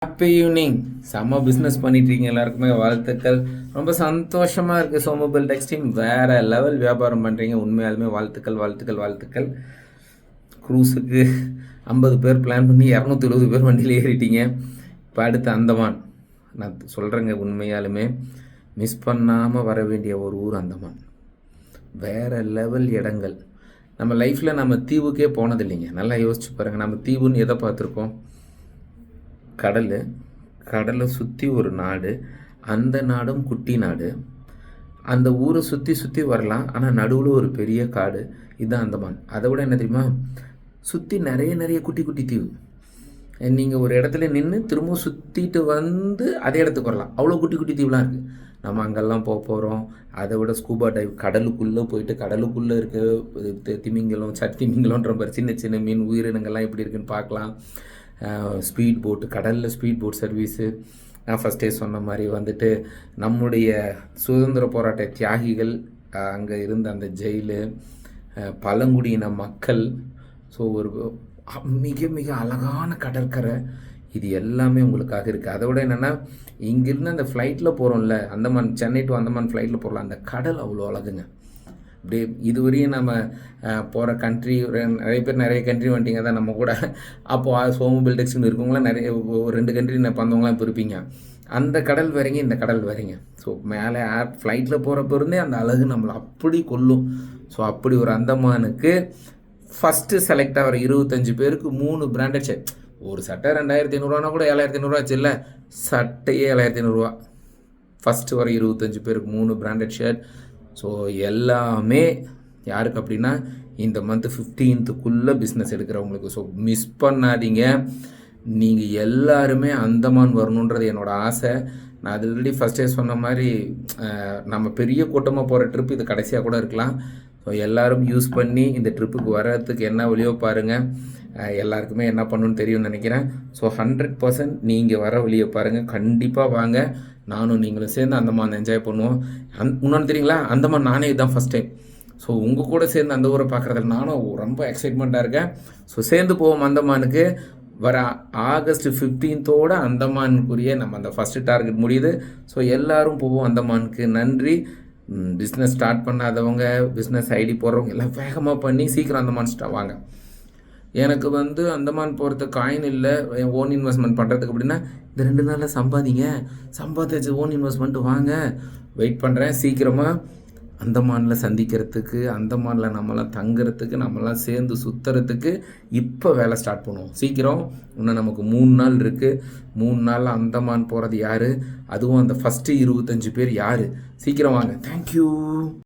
Happy evening. செம்ம business பண்ணிட்டுருக்கீங்க, எல்லாருக்குமே வாழ்த்துக்கள். ரொம்ப சந்தோஷமாக இருக்குது. சோமோபில் டெக்ஸ்டைல் வேறு லெவல் வியாபாரம் பண்ணுறீங்க. உண்மையாலுமே வாழ்த்துக்கள் வாழ்த்துக்கள் வாழ்த்துக்கள். க்ரூஸுக்கு 50 பேர் பிளான் பண்ணி 270 பேர் வண்டியில் ஏறிட்டீங்க. இப்போ அடுத்து அந்தமான். நான் சொல்கிறேங்க, உண்மையாலுமே மிஸ் பண்ணாமல் வர வேண்டிய ஒரு ஊர் அந்தமான். வேறு லெவல் இடங்கள். நம்ம லைஃப்பில் நம்ம தீவுக்கே போனது இல்லைங்க. நல்லா யோசிச்சு பாருங்கள். நம்ம தீவுன்னு எதை பார்த்துருக்கோம்? கடலை சுற்றி ஒரு நாடு, அந்த நாடும் குட்டி நாடு. அந்த ஊரை சுற்றி சுற்றி வரலாம், ஆனால் நடுவில் ஒரு பெரிய காடு. இதுதான் அந்தமான். அதை விட என்ன தெரியுமா, சுற்றி நிறைய குட்டி குட்டி தீவு. நீங்கள் ஒரு இடத்துல நின்று திரும்பவும் சுற்றிட்டு வந்து அதே இடத்துக்கு வரலாம். அவ்வளோ குட்டி குட்டி தீவுலாம் இருக்குது. நம்ம அங்கெல்லாம் போகிறோம். அதை விட ஸ்கூபா டைவ், கடலுக்குள்ளே போயிட்டு கடலுக்குள்ளே இருக்க திமிங்கலம், திமிங்கலன்ற மாதிரி சின்ன சின்ன மீன் உயிரினங்கள்லாம் எப்படி இருக்குன்னு பார்க்கலாம். ஸ்பீட் போட்டு, கடலில் ஸ்பீட் போட் சர்வீஸு. நான் ஃபஸ்ட்டே சொன்ன மாதிரி வந்துட்டு நம்முடைய சுதந்திர போராட்ட தியாகிகள் அங்கே இருந்த அந்த ஜெயிலு, பழங்குடியின மக்கள். ஸோ ஒரு மிக மிக அழகான கடற்கரை. இது எல்லாமே உங்களுக்காக இருக்குது. அதை விட என்னென்னா, இங்கேருந்து அந்த ஃப்ளைட்டில் போகிறோம்ல, அந்தமான், சென்னை டு அந்தமான் ஃப்ளைட்டில் போகலாம். அந்த கடல் அவ்வளோ அழகுங்க. அப்படியே இதுவரையும் நம்ம போகிற கண்ட்ரி, நிறைய கண்ட்ரி வந்துட்டிங்க தான் நம்ம கூட. அப்போது சோமோபில் டெக்ஸ்டைல் இருக்கவங்களாம் ஒரு 2 கண்ட்ரி வந்தவங்களாம் இப்போ இருப்பீங்க. அந்த கடல் வேறங்க, இந்த கடல் வேறங்க. ஸோ மேலே ஃப்ளைட்டில் போகிறப்ப இருந்தே அந்த அழகு நம்மளை அப்படி கொல்லும். ஸோ அப்படி ஒரு அந்தமானுக்கு ஃபஸ்ட்டு செலக்ட் ஆகிற 25 பேருக்கு 3 பிராண்டட் ஷர்ட். ஒரு சட்டை 2500 கூட 7500 ஆச்சு இல்லை, சட்டையே 7500. ஃபஸ்ட்டு வர 25 பேருக்கு 3 பிராண்டட் ஷர்ட். ஸோ எல்லாமே யாருக்கு அப்படின்னா, இந்த மந்த் 15க்குள்ளே பிஸ்னஸ் எடுக்கிறவங்களுக்கு. ஸோ மிஸ் பண்ணாதீங்க. நீங்கள் எல்லாருமே அந்தமான் வரணுன்றது என்னோடய ஆசை. நான் அது ஆல்ரெடி ஃபஸ்ட்டே சொன்ன மாதிரி நம்ம பெரிய கூட்டமாக போகிற ட்ரிப் இது கடைசியாக கூட இருக்கலாம். ஸோ எல்லோரும் யூஸ் பண்ணி இந்த ட்ரிப்புக்கு வர்றதுக்கு என்ன வழியோ பாருங்கள். எல்லாருக்குமே என்ன பண்ணணுன்னு தெரியும்னு நினைக்கிறேன். ஸோ 100% நீங்கள் வர வழியை பாருங்கள். கண்டிப்பாக வாங்க, நானும் நீங்களும் சேர்ந்து அந்தமான் என்ஜாய் பண்ணுவோம். இன்னொன்று தெரியுங்களா, அந்தமான் நானே இதுதான் ஃபஸ்ட் டைம். ஸோ உங்கள் கூட சேர்ந்து அந்த ஊரை பார்க்குறதுல நானும் ரொம்ப எக்ஸைட்மெண்ட்டாக இருக்கேன். ஸோ சேர்ந்து போவோம் அந்தமானுக்கு. வர ஆகஸ்ட் 15 அந்தமானுக்குரிய நம்ம அந்த ஃபஸ்ட்டு டார்கெட் முடியுது. ஸோ எல்லோரும் போவோம் அந்தமானுக்கு. நன்றி. பிஸ்னஸ் ஸ்டார்ட் பண்ணாதவங்க, பிஸ்னஸ் ஐடி போடுறவங்க எல்லாம் வேகமாக பண்ணி சீக்கிரம் அந்தமான் வாங்க. எனக்கு அந்தமான் போகிறதுக்கு காயின் இல்லை, ஓன் இன்வெஸ்ட்மெண்ட் பண்ணுறதுக்கு அப்படின்னா இந்த 2 நாளில் சம்பாதிச்சு ஓன் இன்வெஸ்ட்மெண்ட்டு வாங்க. வெயிட் பண்ணுறேன். சீக்கிரமாக அந்தமானில் சந்திக்கிறதுக்கு, அந்தமானில் நம்மளாம் தங்குறதுக்கு, நம்மளாம் சேர்ந்து சுற்றுறதுக்கு இப்போ வேலை ஸ்டார்ட் பண்ணுவோம். சீக்கிரம். இன்னும் நமக்கு 3 நாள் இருக்குது. 3 நாளில் அந்தமான் போகிறது யார், அதுவும் அந்த ஃபஸ்ட்டு 25 பேர் யார்? சீக்கிரம் வாங்க. தேங்க்யூ.